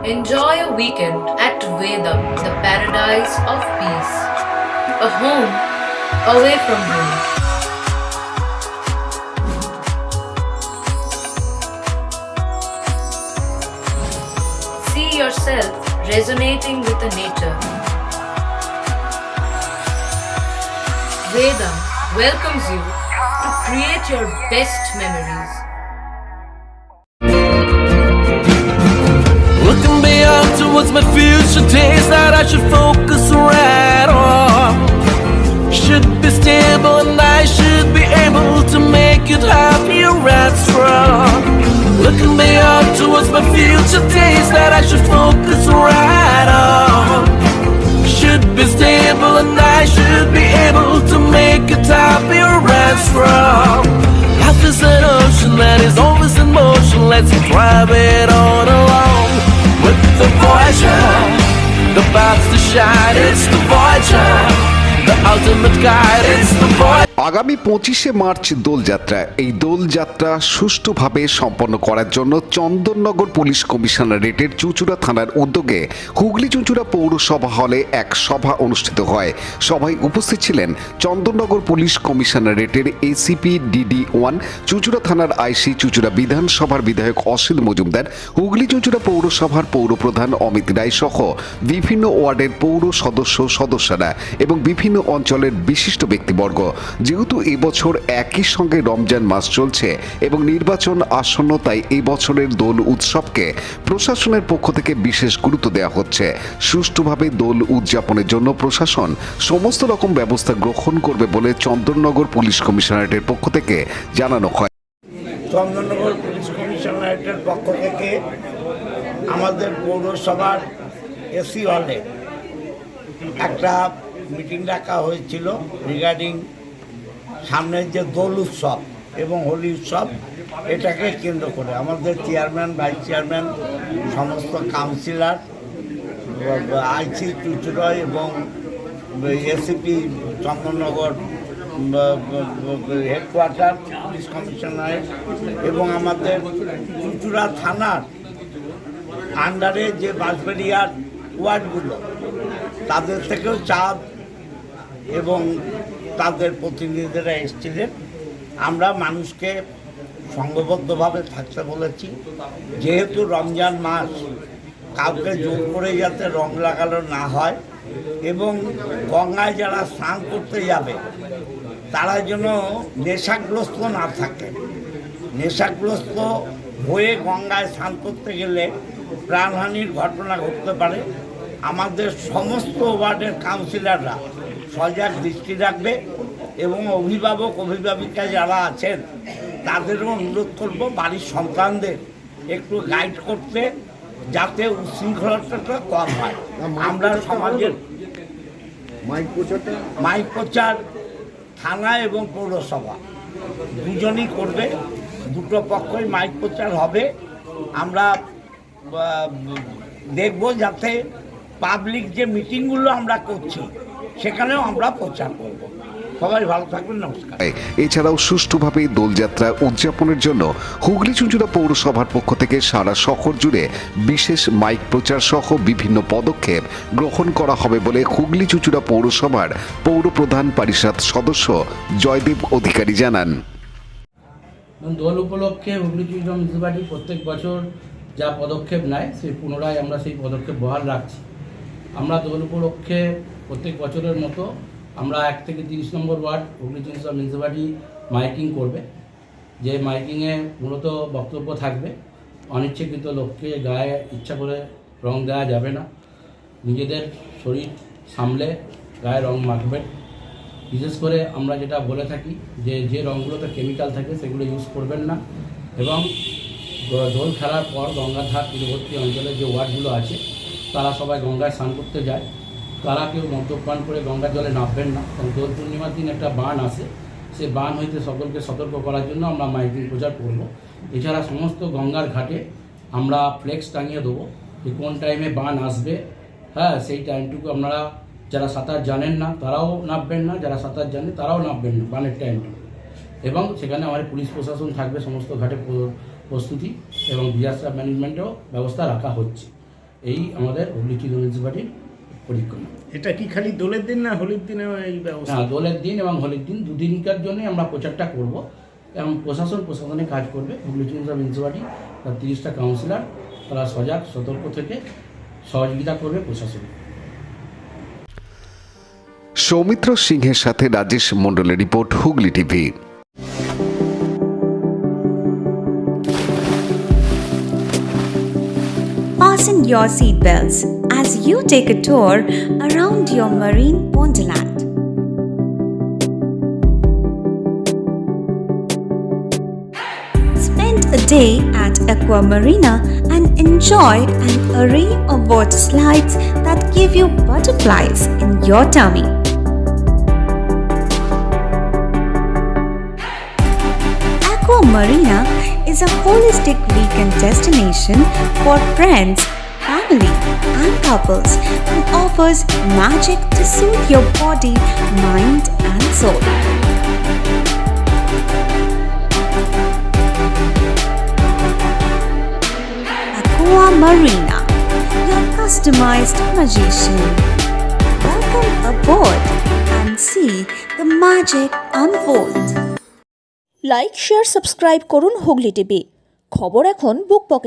Enjoy a weekend at Vedam, the paradise of peace. A home away from home. See yourself resonating with the nature. Vedam welcomes you to create your best memories. Looking beyond towards my future days that I should focus right on. Should be stable and I should be able to make it happier and strong. Looking beyond towards my future days that I should focus right on. Should be stable and I should be able to make it happier and strong. Life is an ocean that is always in motion. Let's drive it on along. With the Voyager, the paths to shine, it's the Voyager, the ultimate guide, it's the Voyager. আগামী 25শে March Dol Jatra. এই দোলযাত্রা সুষ্ঠুভাবে সম্পন্ন করার জন্য Chandannagar police কমিশনারেটের চুঁচুড়া থানার উদ্যোগে হুগলি চুঁচুড়া পৌরসভা হলে এক সভা অনুষ্ঠিত হয়। সভায় উপস্থিত ছিলেন চন্দননগর পুলিশ কমিশনারেটের এসিপি DD1, চুঁচুড়া থানার আইসি, চুঁচুড়া বিধানসভার বিধায়ক অসিল মজুমদার, হুগলি চুঁচুড়া পৌরসভার পৌরপ্রধান অমিত রায় সহ বিভিন্ন ওয়ার্ডের পৌর সদস্যরা এবং বিভিন্ন অঞ্চলের বিশিষ্ট ব্যক্তিবর্গ। যেহেতু এবছর একই সঙ্গে রমজান মাস চলছে এবং নির্বাচন আসন্ন, তাই এই বছরের দোল উৎসবকে প্রশাসনের পক্ষ থেকে বিশেষ গুরুত্ব দেওয়া হচ্ছে। সুষ্ঠুভাবে দোল উদযাপনের জন্য প্রশাসন সমস্ত রকম ব্যবস্থা গ্রহণ করবে বলে চন্দননগর পুলিশ কমিশনারেটের পক্ষ থেকে জানানো হয়। চন্দননগর পুলিশ কমিশনারেটের পক্ষ থেকে আমাদের পৌরসভার এসি হলে একটা মিটিং ডাকা হয়েছিল রিগার্ডিং সামনের যে দোল উৎসব এবং হোলি উৎসব, এটাকে কেন্দ্র করে আমাদের চেয়ারম্যান, ভাইস চেয়ারম্যান, সমস্ত কাউন্সিলর, আইসি চুঁচুড়া এবং ACP Chandannagar headquarter police commissionerate এবং আমাদের চুঁচুড়া থানার আন্ডারে যে বাঁশবেড়িয়ার ওয়ার্ডগুলো, তাদের থেকেও চাঁদ এবং তাদের প্রতিনিধিরা এসেছিলেন। আমরা মানুষকে সংঘবদ্ধভাবে থাকতে বলেছি। যেহেতু রমজান মাস, কাউকে জোর করে যাতে রং লাগানো না হয় এবং গঙ্গায় যারা স্নান করতে যাবে তারা যেন নেশাগ্রস্ত না থাকে। নেশাগ্রস্ত হয়ে গঙ্গায় স্নান করতে গেলে প্রাণহানির ঘটনা ঘটতে পারে। আমাদের সমস্ত ওয়ার্ডের কাউন্সিলররা সজাগ দৃষ্টি রাখবে এবং অভিভাবক অভিভাবিকা যারা আছেন তাদেরও অনুরোধ করব বাড়ির সন্তানদের একটু গাইড করতে, যাতে উচ্ছৃঙ্খলতাটা কম হয়। আমরা সমাজের মাইক প্রচার থানা এবং পৌরসভা দুজনই করবে, দুটো পক্ষই মাইক প্রচার হবে। আমরা দেখব যাতে পাবলিক যে মিটিংগুলো আমরা করছি সেখানেও আমরা প্রচার করব। সবাই ভালো থাকবেন, নমস্কার। এছাড়াও সুষ্ঠুভাবে দোলযাত্রা উদযাপনের জন্য হুগলি চুঁচুড়া পৌরসভার পক্ষ থেকে সারা শহর জুড়ে বিশেষ মাইক প্রচার সহ বিভিন্ন পদক্ষেপ গ্রহণ করা হবে বলে হুগলি চুঁচুড়া পৌরসভার পৌরপ্রধান পরিষদ সদস্য জয়দেব অধিকারী জানান। দোল উপলক্ষে হুগলি চুঁচুড়া মিউনিসিপ্যালিটি প্রত্যেক বছর যা পদক্ষেপ নেয় সেই পুনরায় আমরা সেই পদক্ষেপ বহাল রাখছি। আমরা দোল উপলক্ষে প্রত্যেক বছরের মতো আমরা 1 থেকে 30 নম্বর ওয়ার্ড হুগলি চুঁচুড়া মিউনিসিপ্যালিটি মাইকিং করবে। যে মাইকিংয়ে মূলত বক্তব্য থাকবে, অনিচ্ছাকৃত লোককে গায়ে ইচ্ছা করে রং দেওয়া যাবে না, নিজেদের শরীর সামলে গায়ে রং মাখবে। বিশেষ করে আমরা যেটা বলে থাকি যে রঙগুলোতে কেমিক্যাল থাকে সেগুলো ইউজ করবেন না। এবং দোল খেলার পর গঙ্গার ধার তীরবর্তী অঞ্চলের যে ওয়ার্ডগুলো আছে তারা সবাই গঙ্গায় স্নান করতে যায়, তারা কেউ মদ্যপান করে গঙ্গার জলে নামবেন না। কারণ দোল পূর্ণিমার দিন একটা বান আসে, সেই বান হইতে সকলকে সতর্ক করার জন্য আমরা মাইকিং প্রচার করব। এছাড়া সমস্ত গঙ্গার ঘাটে আমরা ফ্লেক্স টাঙিয়ে দেবো যে কোন টাইমে বান আসবে। সেই টাইমটুকু আপনারা যারা সাঁতার জানেন না তারাও নামবেন না, যারা সাঁতার জানে তারাও নামবেন না বানের টাইমটুকু। এবং সেখানে আমাদের পুলিশ প্রশাসন থাকবে, সমস্ত ঘাটে প্রস্তুতি এবং ডিজাস্টার ম্যানেজমেন্টেও ব্যবস্থা রাখা হচ্ছে। এই আমাদের হুগলি চিলড্রেন মিউনিসিপ্যালিটির পরিক্রমা। এটা কি খালি দোলের দিন না হোলির দিনেও এই ব্যবস্থা? হ্যাঁ, দোলের দিন এবং হোলির দিন দুদিনকার জন্যই আমরা প্রচারটা করব এবং প্রশাসনে কাজ করবে। হুগলি চিলড্রেন মিউনিসিপ্যালিটি তার 30টা কাউন্সিলর তারা সজাগ সতর্ক থেকে সহযোগিতা করবে প্রশাসন। সৌমিত্র সিংহের সাথে রাজেশ মণ্ডলের report, Hooghly TV. Fasten your seatbelts as you take a tour around your marine wonderland. Spend a day at Aqua Marina and enjoy an array of water slides that give you butterflies in your tummy. Aqua Marina is a holistic weekend destination for friends, family, and couples and offers magic to soothe your body, mind, and soul. Aqua Marina, your customized magician. Welcome aboard and see the magic unfold. Like share subscribe করুন Hooghly TV. খবর এখন বুক পকেটে।